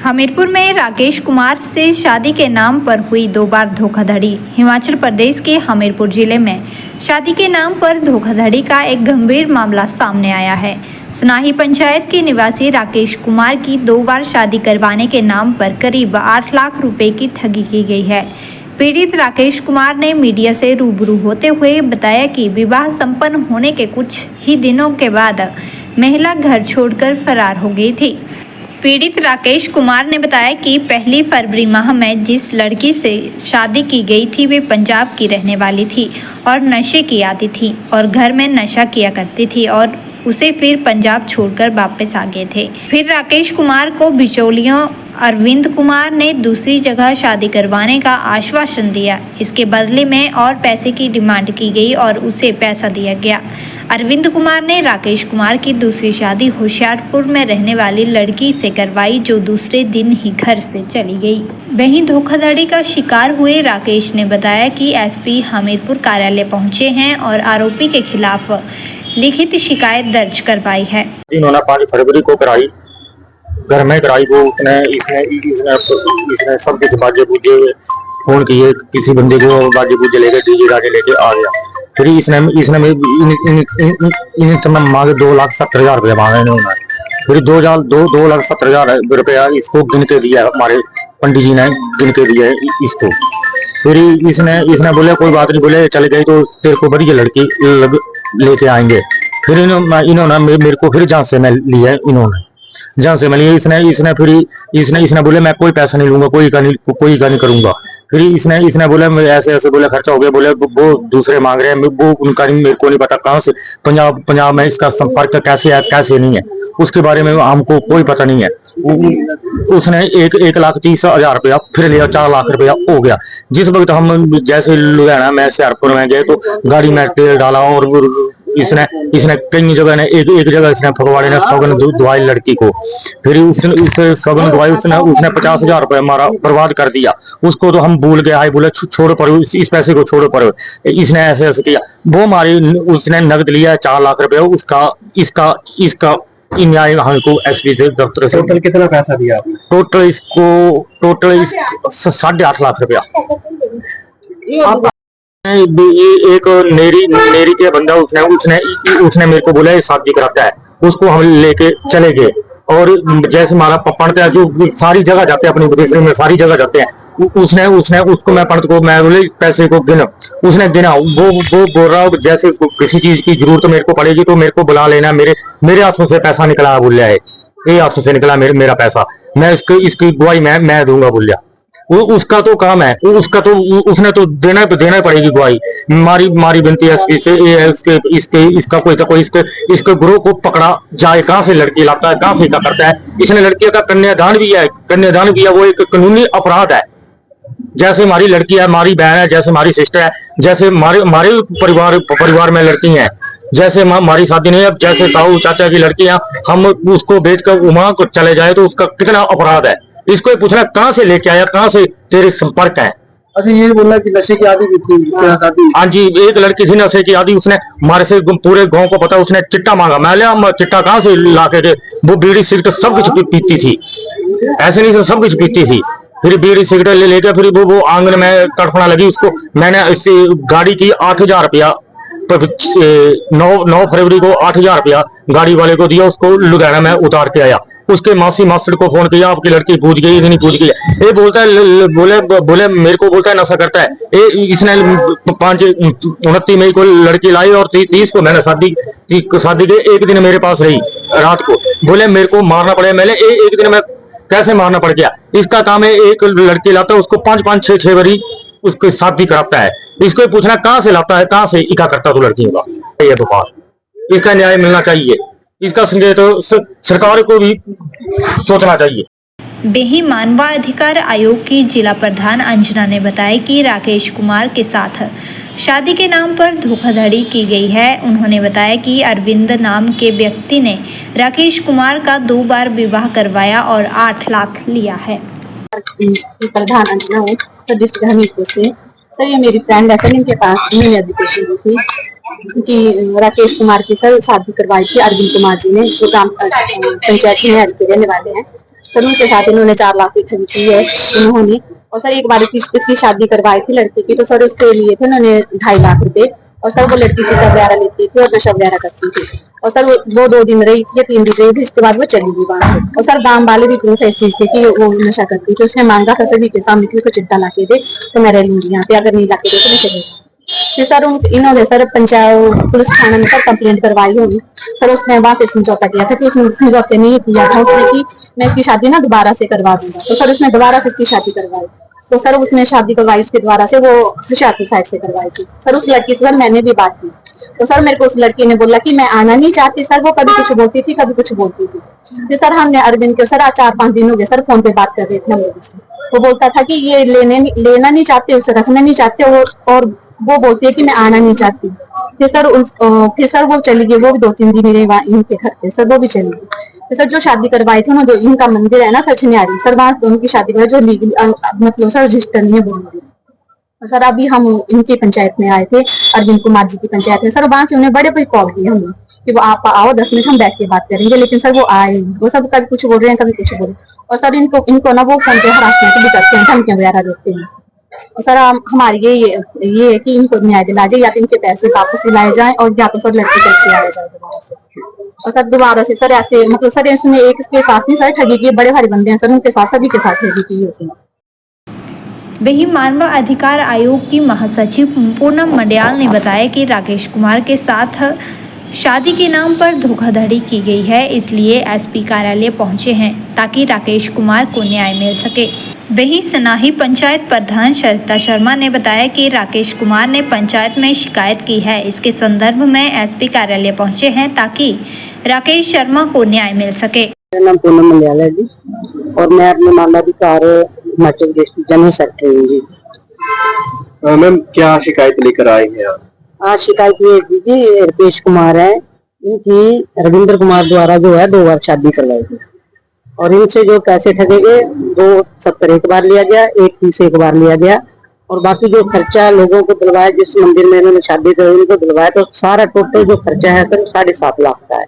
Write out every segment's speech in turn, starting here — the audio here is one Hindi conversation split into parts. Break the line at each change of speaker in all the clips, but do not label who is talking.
हमीरपुर में राकेश कुमार से शादी के नाम पर हुई 2 बार धोखाधड़ी। हिमाचल प्रदेश के हमीरपुर जिले में शादी के नाम पर धोखाधड़ी का एक गंभीर मामला सामने आया है। सनाही पंचायत के निवासी राकेश कुमार की 2 बार शादी करवाने के नाम पर करीब 8 लाख रुपए की ठगी की गई है। पीड़ित राकेश कुमार ने मीडिया से रूबरू होते हुए बताया कि विवाह संपन्न होने के कुछ ही दिनों के बाद महिला घर छोड़कर फरार हो गई थी। पीड़ित राकेश कुमार ने बताया कि पहली फरवरी माह में जिस लड़की से शादी की गई थी वे पंजाब की रहने वाली थी और नशे की आदी थी और घर में नशा किया करती थी और उसे फिर पंजाब छोड़कर वापस आ गए थे। फिर राकेश कुमार को बिचौलियों अरविंद कुमार ने दूसरी जगह शादी करवाने का आश्वासन दिया। इसके बदले में और पैसे की डिमांड की गई और उसे पैसा दिया गया। अरविंद कुमार ने राकेश कुमार की दूसरी शादी होशियारपुर में रहने वाली लड़की से करवाई जो दूसरे दिन ही घर से चली गई। वहीं धोखाधड़ी का शिकार हुए राकेश ने बताया कि एसपी हमीरपुर कार्यालय पहुंचे हैं और आरोपी के खिलाफ लिखित शिकायत दर्ज करवाई है।
इन्होंने 5 फरवरी को कराई, घर में कराई। वो इसने सब कुछ बाजे बूजे फोन किए, किसी बंदे को बाजे बूजे लेके डीजे गाजे लेके आ गया। फिर इसने मांगे 2,70,000 रुपया मांगे इन्होंने। फिर 2,70,000 रुपया इसको गिन के दिया, हमारे पंडित जी ने गिन के दिया इसको। फिर इसने बोले कोई बात नहीं, बोले चले गए तो तेरे को बढ़िया लड़की लेके आएंगे। फिर इन्होंने मेरे को फिर झांसे में लिया, इन्होंने झांसे में लिया। इसने बोले मैं कोई पैसा नहीं लूंगा, कोई का नहीं करूंगा। फिर इसने बोला ऐसे बोले खर्चा हो गया। बोले वो दूसरे मांग रहे हैं, वो उनका नहीं, मेरे को नहीं पता कहाँ से पंजाब में इसका संपर्क कैसे है कैसे नहीं है, उसके बारे में हमको कोई पता नहीं है। उसने 1,30,000 रुपया फिर लिया, 4 लाख रुपया हो गया। जिस वक्त हम जैसे लुधियाना में होशियारपुर में गए तो गाड़ी में तेल डाला और इसने कई जगह ने एक जगह इसने फगवाड़े ने सौगन दवाई लड़की को। फिर उससे सौगन दवाई उसने 50,000 रुपया हमारा बर्बाद कर दिया। उसको तो हम भूल गए, बोले छोड़ो पर इस पैसे को छोड़ो पर। इसने ऐसे किया। वो हमारी उसने नगद लिया 4 लाख रुपया। इसका न्याय हमको एसपी से दफ्तर से।
टोटल कितना पैसा दिया आपने?
टोटल 8.5 लाख रुपया। एक नेरी के बंदा उसने मेरे को बोला ये शादी कराता है, उसको हम लेके चले गए। और जैसे हमारा पढ़ते जो सारी जगह जाते हैं, अपनी विदेश में सारी जगह जाते हैं, उसको मैं पंडित को मैं बोले पैसे को गिना। उसने गिना। वो बोल रहा जैसे किसी चीज की जरूरत मेरे को पड़ेगी तो मेरे को बुला लेना। मेरे हाथों से पैसा निकला बोल रहा है, ये हाथों से निकला मेरा पैसा, मैं इसकी गुआई मैं दूंगा बोल रहा। उसका तो काम है, उसका तो उसने तो देना पड़ेगी गुआई। मारी बिनती है इसका इसके गुरु को पकड़ा जाए। कहाँ से लड़की लाता है, कहाँ से क्या करता है। इसने लड़कियों का कन्यादान भी है, वो एक कानूनी अपराध है। जैसे हमारी लड़की है, हमारी बहन है, जैसे हमारी सिस्टर है, जैसे हमारे परिवार में लड़की है, जैसे हमारी शादी नहीं है। जैसे ताऊ चाचा की लड़कियां हम उसको बेचकर वहां को चले जाए तो उसका कितना अपराध है। इसको पूछना कहाँ से लेके आया, कहाँ से तेरे संपर्क है।
अच्छा, ये बोला कि नशे की आदी भी थी।
हाँ जी, एक लड़की थी नशे की आदी। उसने हमारे से पूरे गांव को पता, उसने चिट्टा मांगा। मैं लिया चिट्टा कहाँ से ला के दे। वो बीड़ी सिगरेट सब कुछ पीती थी, ऐसे नहीं सब कुछ पीती थी। फिर बीड़ी सिगरेट ले लेकर फिर वो आंगन में तड़फना लगी। उसको मैंने इससे गाड़ी की 8,000 रुपया 9 फरवरी को 8,000 रुपया गाड़ी वाले को दिया। उसको लुधियाना में उतार के आया। उसके मास्टर को फोन किया, आपकी लड़की पूछ गई नहीं पूछ गई। ये बोलता है बोले मेरे को बोलता है नशा करता है। इसने 29 मई को लड़की लाई और 30 को मैंने शादी के एक दिन मेरे पास रही रात को। बोले मेरे को मारना पड़ेगा। मैंने एक दिन में कैसे मारना पड़ गया। इसका काम है एक लड़की लाता है, उसको 5 6 बारी उसको शादी कराता है। इसको पूछना कहाँ से लाता है, कहाँ से इका करता तो लड़कियों का ये व्यापार। इसका न्याय मिलना चाहिए। इसका संदेह तो सरकार को भी सोचना चाहिए।
बेही मानवाधिकार आयोग की जिला प्रधान अंजना ने बताया कि राकेश कुमार के साथ शादी के नाम पर धोखाधड़ी की गई है। उन्होंने बताया कि अरविंद नाम के व्यक्ति ने राकेश कुमार का 2 बार विवाह करवाया और 8 लाख लिया है।
प्रधान अंजना हूँ सर, डिस्ट्रिक्ट हमीरपुर से। सर, ये मेरी फ्रेंड है सर, इनके पास मैंने एजुकेशन दी थी कि राकेश कुमार की सर शादी करवाई थी अरविंद कुमार जी ने, जो ग्राम पंचायत में के रहने वाले हैं। सर उनके साथ इन्होंने 4 लाख की ठगी की है इन्होंने। और सर एक बार इसकी शादी करवाई थी लड़की की, तो सर उससे लिए थे उन्होंने 2.5 लाख रुपए। और सर वो लड़की चिट्टा वगैरह लेती थी और नशा वगैरह करती थी। और सर वो 2 दिन रही या 3 दिन रही थी, उसके बाद वो चली गई वहां से। और सर गांव वाले भी इतने इस चीज थे कि वो नशा करती थी। उसने मांगा था सभी के सामने कि उसको चिट्टा ला के दे तो मैं रह लूंगी यहाँ पे, अगर नहीं ला के दे तो मैं चली। फिर सर इन्होंने सर पंचायत पुलिस थाना में सर कंप्लेंट करवाई होगी। सर उसमें वहां पे समझौता किया था कि उसने समझौते नहीं किया था उसने कि मैं इसकी शादी ना दोबारा से करवा दूंगा। तो सर उसने दोबारा से इसकी शादी करवाई। तो सर उसने शादी करवाई उसके द्वारा से, वो हुशियारपुर साइड से करवाई थी। सर उस लड़की से सर मैंने भी बात की, तो सर मेरे को उस लड़की ने बोला कि मैं आना नहीं चाहती। सर वो कभी कुछ बोलती थी कभी कुछ बोलती थी। तो सर हमने अरविंद को सर आज 4-5 दिन हो गए सर फोन पे बात कर रहे थे हम लोग से। वो बोलता था कि ये लेना नहीं चाहते, उसे रखना नहीं चाहते, और वो बोलती है कि मैं आना नहीं चाहती। फिर सर वो चली गई, वो भी 2-3 दिन ही रही इनके घर पे, सर वो भी चली गई। तो सर जो शादी करवाई थी ना, जो इनका मंदिर है ना सर छनियारी, सर वहां दोनों की शादी करवाई जो लीगल मतलब सर रजिस्टर नहीं है बोल। सर अभी हम इनकी पंचायत में आए थे, अरविंद कुमार जी की पंचायत में। सर वहां से उन्हें बड़े बड़े कॉल किए हमने कि वो आप आओ 10 मिनट हम बैठ के बात करेंगे, लेकिन सर वो आए। वो सब कभी कुछ बोल रहे हैं कभी कुछ बोल रहे हैं। और सर इनको ना वो फोन पे हरासमेंट भी करते हैं, धमकियां वगैरह देते हैं। और सर हमारी ये है कि इनको न्याय दिला जाए, या तो इनके पैसे वापस दिलाए जाए और या तो सर लड़की करके आया जाए दोबारा से। और सर दोबारा से सर ऐसे मतलब सर इसने एक इसके साथ नहीं सर ठगी की, बड़े भारी बंदे हैं सर उनके साथ, सभी के साथ ठगी की उसने।
वहीं मानव अधिकार आयोग की महासचिव पूनम मंडयाल ने बताया कि राकेश कुमार के साथ शादी के नाम पर धोखाधड़ी की गई है, इसलिए एसपी कार्यालय पहुंचे हैं ताकि राकेश कुमार को न्याय मिल सके। वहीं सनाही पंचायत प्रधान सरिता शर्मा ने बताया कि राकेश कुमार ने पंचायत में शिकायत की है, इसके संदर्भ में एसपी कार्यालय पहुंचे हैं ताकि राकेश शर्मा को न्याय मिल सके।
मेरा नाम पूनम मंडयाल है जी, और मैं अपने मानवाधिकार हिमाचल प्रदेश की जनरल सेक्रेटरी हूँ जी।
मैम क्या शिकायत लेकर आए हैं आप?
आज शिकायत ये थी कि राकेश कुमार है, इनकी रविंद्र कुमार द्वारा जो है 2 बार शादी करवाई थी, और इनसे जो पैसे ठगे गए 270 एक बार लिया गया, 130 एक बार लिया गया, और बाकी जो खर्चा लोगों को दिलवाया, जिस मंदिर में इन्होंने शादी कराई उनको दिलवाया, तो सारा टोटल जो खर्चा है सर 7.5 लाख का है।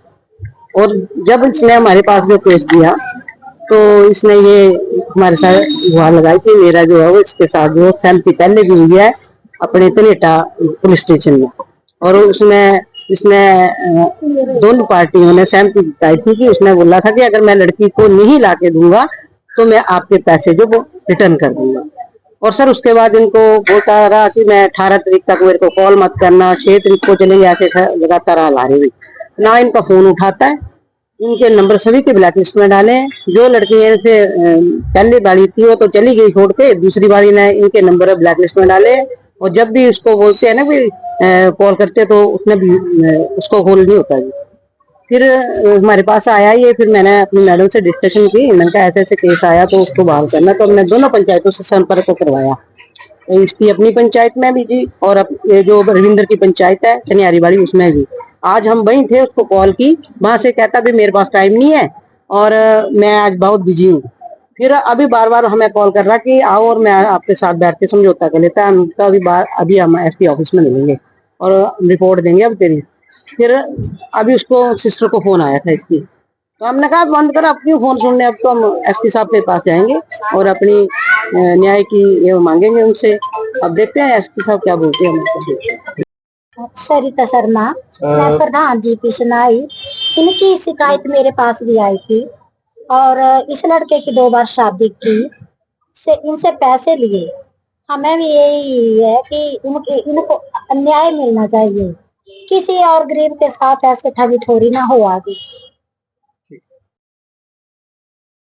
और जब इसने हमारे पास जो केस दिया तो इसने ये हमारे साथ गुहार लगाई कि मेरा जो है वो इसके साथ जो सहमति पहले भी हुई है अपने तनेटा पुलिस स्टेशन में, और इसने दोनों पार्टियों ने सहमति जताई थी कि उसने बोला था कि अगर मैं लड़की को नहीं ला के दूंगा तो मैं आपके पैसे जो वो रिटर्न कर दूंगा। और सर उसके बाद इनको बोलता रहा कि मैं 18 तारीख तक मेरे को कॉल मत करना, 6 तारीख को चलेंगे, ऐसे लगातार हला रही हुई ना। इनका फोन उठाता है, इनके नंबर सभी के ब्लैक लिस्ट में डाले। जो लड़की से पहली बारी थी वो तो चली गई छोड़ के, दूसरी बारी ने इनके नंबर ब्लैक लिस्ट में डाले, और जब भी उसको बोलते हैं ना भी कॉल करते तो उसने भी उसको कॉल नहीं होता जी। फिर हमारे पास आया ये, फिर मैंने अपनी मैडम से डिस्कशन की, मैंने कहा ऐसे ऐसे केस आया तो उसको बहाल करना। तो हमने दोनों पंचायतों से संपर्क करवाया, इसकी अपनी पंचायत में भी जी, और ये जो रविंद्र की पंचायत है छनियारी वाली उसमें भी। आज हम वहीं थे, उसको कॉल की, वहां से कहता भी मेरे पास टाइम नहीं है और मैं आज बहुत बिजी हूँ। फिर अभी बार बार हमें कॉल कर रहा कि आओ और मैं आपके साथ बैठ के समझौता कर लेता है। अभी हम एसपी ऑफिस में मिलेंगे और रिपोर्ट देंगे अब तेरी। फिर अभी उसको सिस्टर को फोन आया था इसकी, तो हमने कहा बंद कर, अब क्यों फोन सुनने, अब तो हम एसपी साहब के पास जाएंगे और अपनी न्याय की ये मांगेंगे उनसे। अब देखते हैं एसपी साहब क्या बोलते हैं।
सरिता शर्मा, मैं प्रधान जी की सुनाई। इनकी शिकायत मेरे पास भी आई थी, और इस लड़के की 2 बार शादी की, इनसे पैसे लिए। हमें भी यही है कि इनको अन्याय मिलना चाहिए, किसी और गरीब के साथ ऐसे ठगी ठोरी ना हो आगे।